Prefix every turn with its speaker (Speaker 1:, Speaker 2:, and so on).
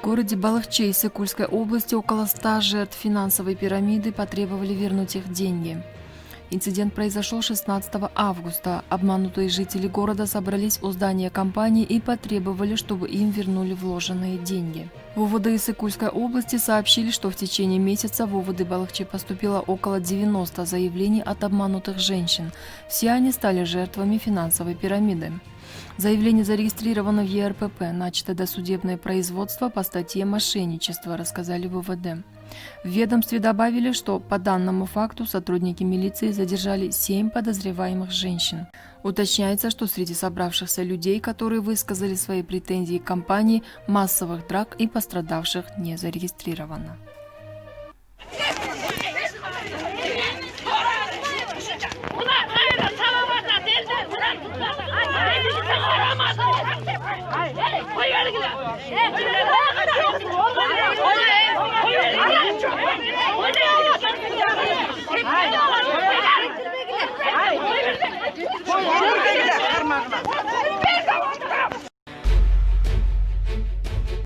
Speaker 1: городе Балахче Иссык-Кульской области около 100 жертв финансовой пирамиды потребовали вернуть их деньги. Инцидент произошел 16 августа. Обманутые жители города собрались у здания компании и потребовали, чтобы им вернули вложенные деньги. В УВД Иссык-Кульской области сообщили, что в течение месяца в УВД Балахче поступило около 90 заявлений от обманутых женщин. Все они стали жертвами финансовой пирамиды. Заявление зарегистрировано в ЕРПП, начато досудебное производство по статье «Мошенничество», рассказали в УВД. В ведомстве добавили, что по данному факту сотрудники милиции задержали 7 подозреваемых женщин. Уточняется, что среди собравшихся людей, которые высказали свои претензии к компании, массовых драк и пострадавших не зарегистрировано.
Speaker 2: Hayır, hayır, hayır.